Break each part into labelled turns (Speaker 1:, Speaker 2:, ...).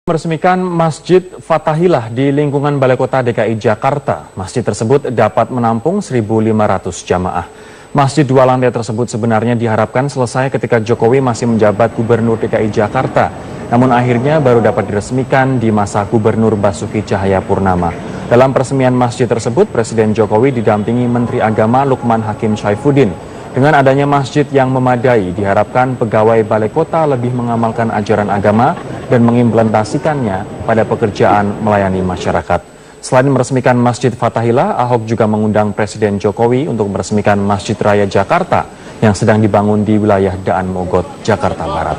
Speaker 1: Meresmikan Masjid Fathahillah di lingkungan Balai Kota DKI Jakarta. Masjid tersebut dapat menampung 1.500 jamaah. Masjid dua lantai tersebut sebenarnya diharapkan selesai ketika Jokowi masih menjabat Gubernur DKI Jakarta. Namun akhirnya baru dapat diresmikan di masa Gubernur Basuki Cahayapurnama. Dalam peresmian masjid tersebut, Presiden Jokowi didampingi Menteri Agama Lukman Hakim Saifuddin. Dengan adanya masjid yang memadai, diharapkan pegawai Balai Kota lebih mengamalkan ajaran agama dan mengimplementasikannya pada pekerjaan melayani masyarakat. Selain meresmikan Masjid Fathahillah, Ahok juga mengundang Presiden Jokowi untuk meresmikan Masjid Raya Jakarta yang sedang dibangun di wilayah Daan Mogot, Jakarta Barat.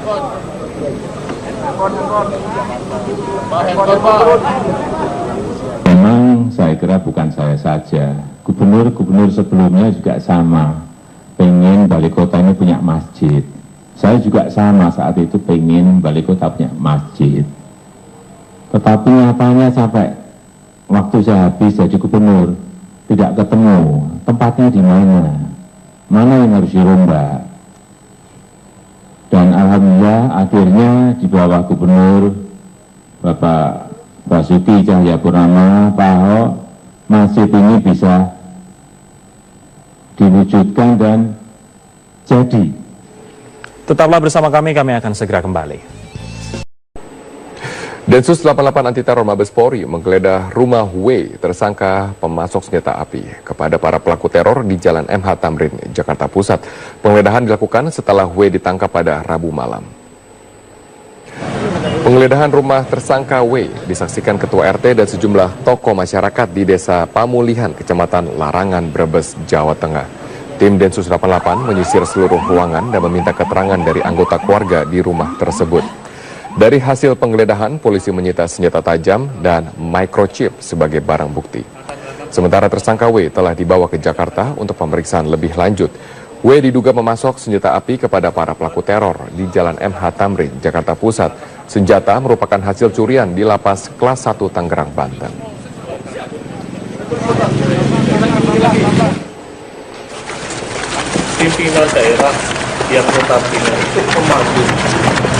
Speaker 2: Memang saya kira bukan saya saja, gubernur-gubernur sebelumnya juga sama. Pengen Balai Kota ini punya masjid. Saya juga sama saat itu pengen Balai Kota punya masjid. Tetapi nyatanya sampai waktu saya habis jadi gubernur, tidak ketemu tempatnya di mana. Mana yang harus dirombak. Dan alhamdulillah akhirnya di bawah gubernur Bapak Basuki Cahayapurnama, Pak Ahok, masjid ini bisa diwujudkan dan jadi.
Speaker 1: Tetaplah bersama kami akan segera kembali.
Speaker 3: Densus 88 Anti Teror Mabes Polri menggeledah rumah W tersangka pemasok senjata api kepada para pelaku teror di Jalan MH Tamrin, Jakarta Pusat. Penggeledahan dilakukan setelah W ditangkap pada Rabu malam. Penggeledahan rumah tersangka W disaksikan Ketua RT dan sejumlah tokoh masyarakat di Desa Pamulihan, Kecamatan Larangan, Brebes, Jawa Tengah. Tim Densus 88 menyisir seluruh ruangan dan meminta keterangan dari anggota keluarga di rumah tersebut. Dari hasil penggeledahan, polisi menyita senjata tajam dan microchip sebagai barang bukti. Sementara tersangka W telah dibawa ke Jakarta untuk pemeriksaan lebih lanjut. W diduga memasok senjata api kepada para pelaku teror di Jalan MH Tamrin, Jakarta Pusat. Senjata merupakan hasil curian di Lapas Kelas 1 Tangerang, Banten.
Speaker 4: Pimpinan daerah yang notabene itu pemaju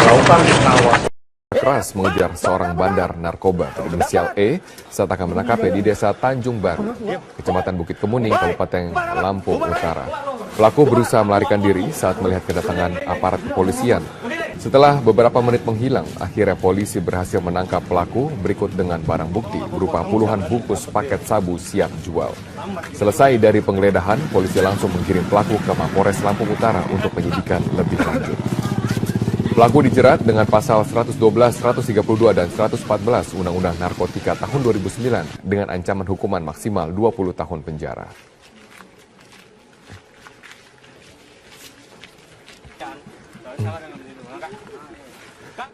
Speaker 4: melakukan pengawasan
Speaker 3: Keras mengejar seorang bandar narkoba berinisial E saat akan menangkapnya di Desa Tanjung Baru, Kecamatan Bukit Kemuning, Kabupaten Lampung Utara. Pelaku berusaha melarikan diri saat melihat kedatangan aparat kepolisian. Setelah beberapa menit menghilang, akhirnya polisi berhasil menangkap pelaku berikut dengan barang bukti berupa puluhan bungkus paket sabu siap jual. Selesai dari penggeledahan, polisi langsung mengirim pelaku ke Mapores Lampung Utara untuk penyidikan lebih lanjut. Pelaku dijerat dengan pasal 112, 132, dan 114 Undang-Undang Narkotika tahun 2009 dengan ancaman hukuman maksimal 20 tahun penjara.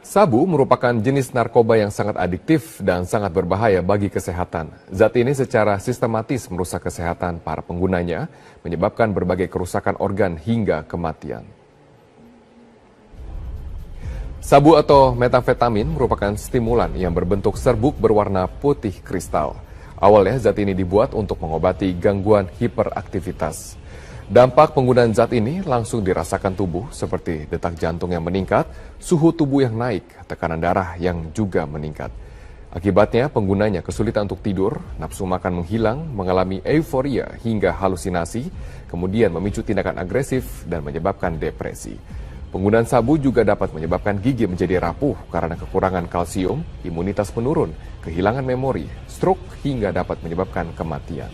Speaker 3: Sabu merupakan jenis narkoba yang sangat adiktif dan sangat berbahaya bagi kesehatan. Zat ini secara sistematis merusak kesehatan para penggunanya, menyebabkan berbagai kerusakan organ hingga kematian. Sabu atau metamfetamin merupakan stimulan yang berbentuk serbuk berwarna putih kristal. Awalnya zat ini dibuat untuk mengobati gangguan hiperaktivitas. Dampak penggunaan zat ini langsung dirasakan tubuh seperti detak jantung yang meningkat, suhu tubuh yang naik, tekanan darah yang juga meningkat. Akibatnya penggunanya kesulitan untuk tidur, nafsu makan menghilang, mengalami euforia hingga halusinasi, kemudian memicu tindakan agresif dan menyebabkan depresi. Penggunaan sabu juga dapat menyebabkan gigi menjadi rapuh karena kekurangan kalsium, imunitas menurun, kehilangan memori, stroke, hingga dapat menyebabkan kematian.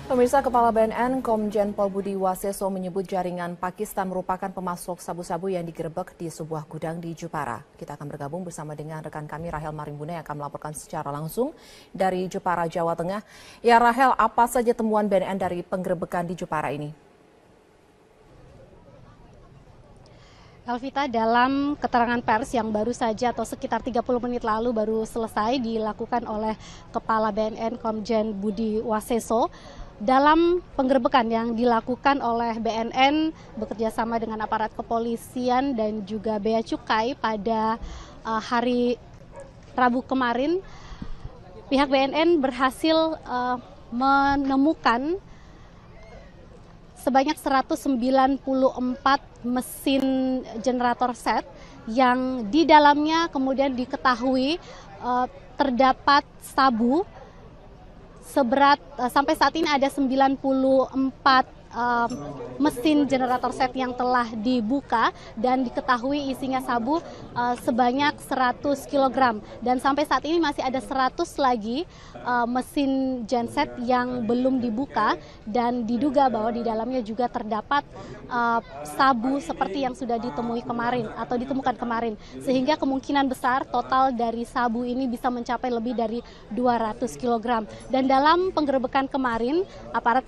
Speaker 5: Pemirsa, Kepala BNN Komjen Pol Budi Waseso menyebut jaringan Pakistan merupakan pemasok sabu-sabu yang digerebek di sebuah gudang di Jepara. Kita akan bergabung bersama dengan rekan kami Rahel Marimbuna yang akan melaporkan secara langsung dari Jepara, Jawa Tengah. Ya Rahel, apa saja temuan BNN dari penggerebekan di Jepara ini?
Speaker 6: Elvita, dalam keterangan pers yang baru saja atau sekitar 30 menit lalu baru selesai dilakukan oleh Kepala BNN Komjen Budi Waseso, dalam penggerebekan yang dilakukan oleh BNN bekerjasama dengan aparat kepolisian dan juga Bea Cukai pada hari Rabu kemarin, pihak BNN berhasil menemukan sebanyak 194 mesin generator set yang di dalamnya kemudian diketahui terdapat sabu seberat sampai saat ini ada 94 mesin generator set yang telah dibuka dan diketahui isinya sabu sebanyak 100 kg dan sampai saat ini masih ada 100 lagi mesin genset yang belum dibuka dan diduga bahwa di dalamnya juga terdapat sabu seperti yang sudah ditemui kemarin atau ditemukan kemarin, sehingga kemungkinan besar total dari sabu ini bisa mencapai lebih dari 200 kg. Dan dalam penggerebekan kemarin aparat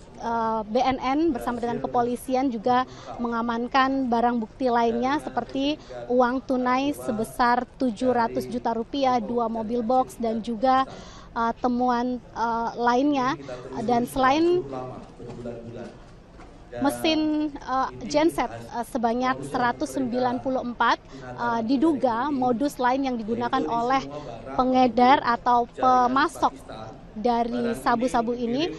Speaker 6: BNN bersama dengan kepolisian juga mengamankan barang bukti lainnya seperti uang tunai sebesar 700 juta rupiah, 2 mobil box dan juga temuan lainnya. Dan selain mesin genset sebanyak 194 diduga modus lain yang digunakan oleh pengedar atau pemasok dari sabu-sabu ini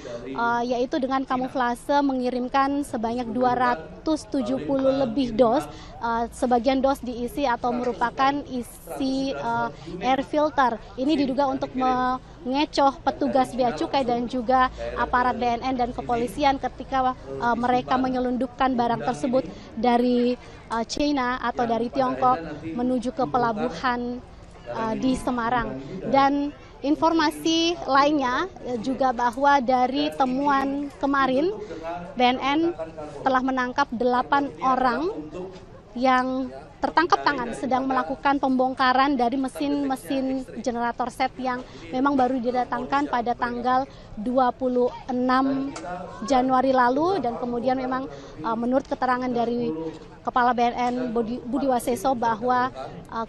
Speaker 6: yaitu dengan kamuflase mengirimkan sebanyak 270 lebih dos. Sebagian dos diisi atau merupakan isi air filter. Ini diduga untuk mengecoh petugas bea cukai dan juga aparat BNN dan kepolisian ketika mereka menyelundupkan barang tersebut dari China atau dari Tiongkok menuju ke pelabuhan di Semarang. Dan informasi lainnya juga bahwa dari temuan kemarin BNN telah menangkap 8 orang yang tertangkap tangan sedang melakukan pembongkaran dari mesin-mesin generator set yang memang baru didatangkan pada tanggal 26 Januari lalu. Dan kemudian memang menurut keterangan dari Kepala BNN Budi Waseso bahwa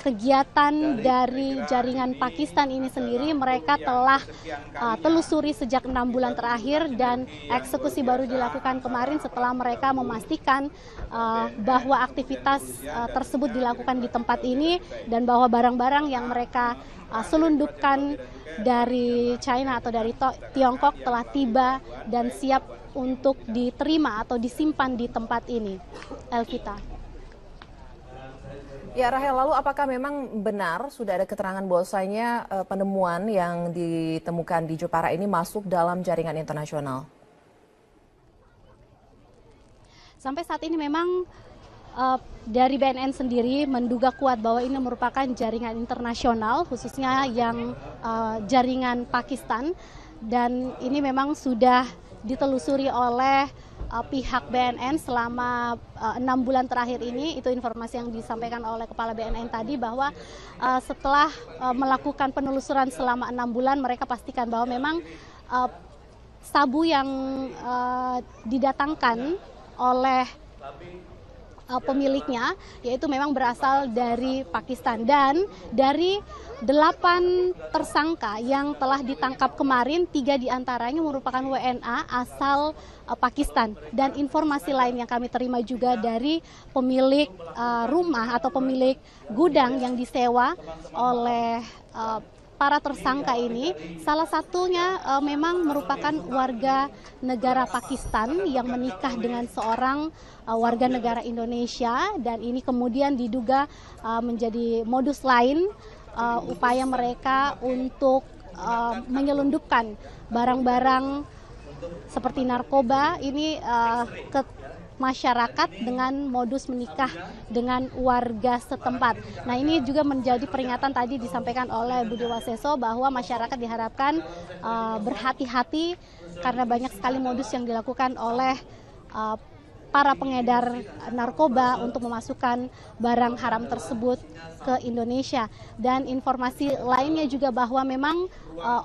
Speaker 6: kegiatan dari jaringan Pakistan ini sendiri mereka telah telusuri sejak 6 bulan terakhir dan eksekusi baru dilakukan kemarin setelah mereka memastikan bahwa aktivitas tersebut dilakukan di tempat ini dan bahwa barang-barang yang mereka selundupkan dari China atau dari Tiongkok telah tiba dan siap untuk diterima atau disimpan di tempat ini. Elvita.
Speaker 5: Ya Rahel, lalu apakah memang benar sudah ada keterangan bahwasanya penemuan yang ditemukan di Jepara ini masuk dalam jaringan internasional?
Speaker 6: Sampai saat ini memang dari BNN sendiri menduga kuat bahwa ini merupakan jaringan internasional, khususnya yang jaringan Pakistan, dan ini memang sudah ditelusuri oleh pihak BNN selama 6 bulan terakhir ini. Itu informasi yang disampaikan oleh Kepala BNN tadi, bahwa setelah melakukan penelusuran selama 6 bulan mereka pastikan bahwa memang sabu yang didatangkan oleh pemiliknya yaitu memang berasal dari Pakistan. Dan dari 8 tersangka yang telah ditangkap kemarin, 3 diantaranya merupakan WNA asal Pakistan. Dan informasi lain yang kami terima juga dari pemilik rumah atau pemilik gudang yang disewa oleh para tersangka ini, salah satunya memang merupakan warga negara Pakistan yang menikah dengan seorang warga negara Indonesia, dan ini kemudian diduga menjadi modus lain upaya mereka untuk menyelundupkan barang-barang seperti narkoba ini ke masyarakat dengan modus menikah dengan warga setempat. Nah, ini juga menjadi peringatan tadi disampaikan oleh Budi Waseso bahwa masyarakat diharapkan berhati-hati karena banyak sekali modus yang dilakukan oleh para pengedar narkoba untuk memasukkan barang haram tersebut ke Indonesia. Dan informasi lainnya juga bahwa memang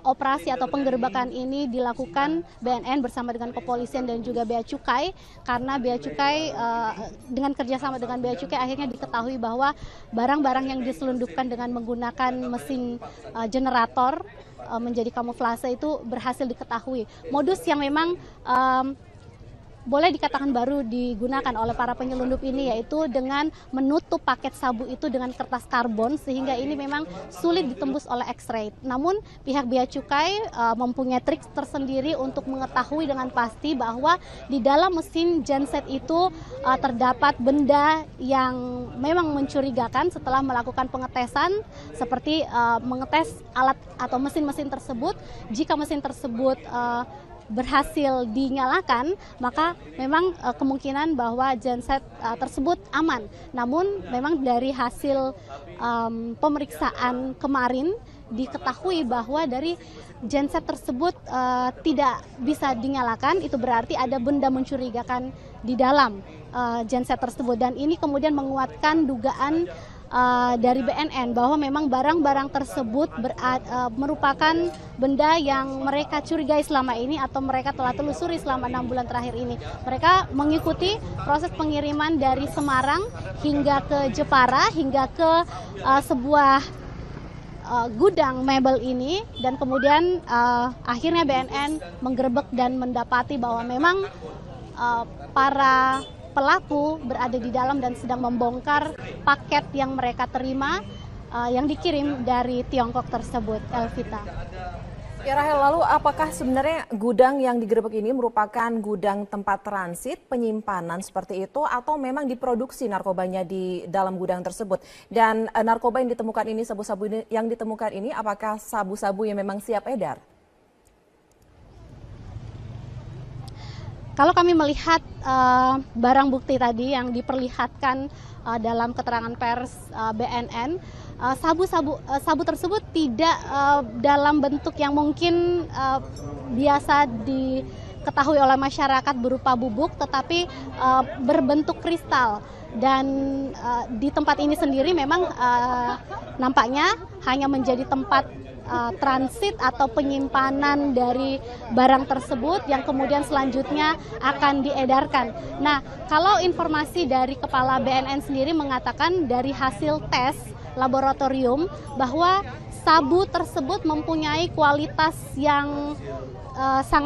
Speaker 6: operasi atau penggerbekan ini dilakukan BNN bersama dengan kepolisian dan juga Bea Cukai, karena Bea Cukai dengan kerjasama dengan Bea Cukai akhirnya diketahui bahwa barang-barang yang diselundupkan dengan menggunakan mesin generator menjadi kamuflase itu berhasil diketahui. Modus yang memang boleh dikatakan baru digunakan oleh para penyelundup ini, yaitu dengan menutup paket sabu itu dengan kertas karbon sehingga ini memang sulit ditembus oleh X-ray. Namun pihak Bea Cukai mempunyai trik tersendiri untuk mengetahui dengan pasti bahwa di dalam mesin genset itu terdapat benda yang memang mencurigakan. Setelah melakukan pengetesan seperti mengetes alat atau mesin-mesin tersebut, jika mesin tersebut berhasil dinyalakan, maka memang kemungkinan bahwa genset tersebut aman. Namun memang dari hasil pemeriksaan kemarin diketahui bahwa dari genset tersebut tidak bisa dinyalakan. Itu berarti ada benda mencurigakan di dalam genset tersebut, dan ini kemudian menguatkan dugaan dari BNN bahwa memang barang-barang tersebut merupakan benda yang mereka curigai selama ini atau mereka telah telusuri selama 6 bulan terakhir ini. Mereka mengikuti proses pengiriman dari Semarang hingga ke Jepara, hingga ke sebuah gudang mebel ini, dan kemudian akhirnya BNN menggerebek dan mendapati bahwa memang para pelaku berada di dalam dan sedang membongkar paket yang mereka terima yang dikirim dari Tiongkok tersebut, Elvita.
Speaker 5: Ya Rahel, lalu apakah sebenarnya gudang yang digerebek ini merupakan gudang tempat transit, penyimpanan seperti itu, atau memang diproduksi narkobanya di dalam gudang tersebut? Dan narkoba yang ditemukan ini, sabu-sabu yang ditemukan ini, apakah sabu-sabu yang memang siap edar?
Speaker 6: Kalau kami melihat barang bukti tadi yang diperlihatkan dalam keterangan pers BNN, sabu tersebut tidak dalam bentuk yang mungkin biasa diketahui oleh masyarakat berupa bubuk, tetapi berbentuk kristal. Dan di tempat ini sendiri memang nampaknya hanya menjadi tempat transit atau penyimpanan dari barang tersebut yang kemudian selanjutnya akan diedarkan. Nah, kalau informasi dari Kepala BNN sendiri mengatakan dari hasil tes laboratorium bahwa sabu tersebut mempunyai kualitas yang sangat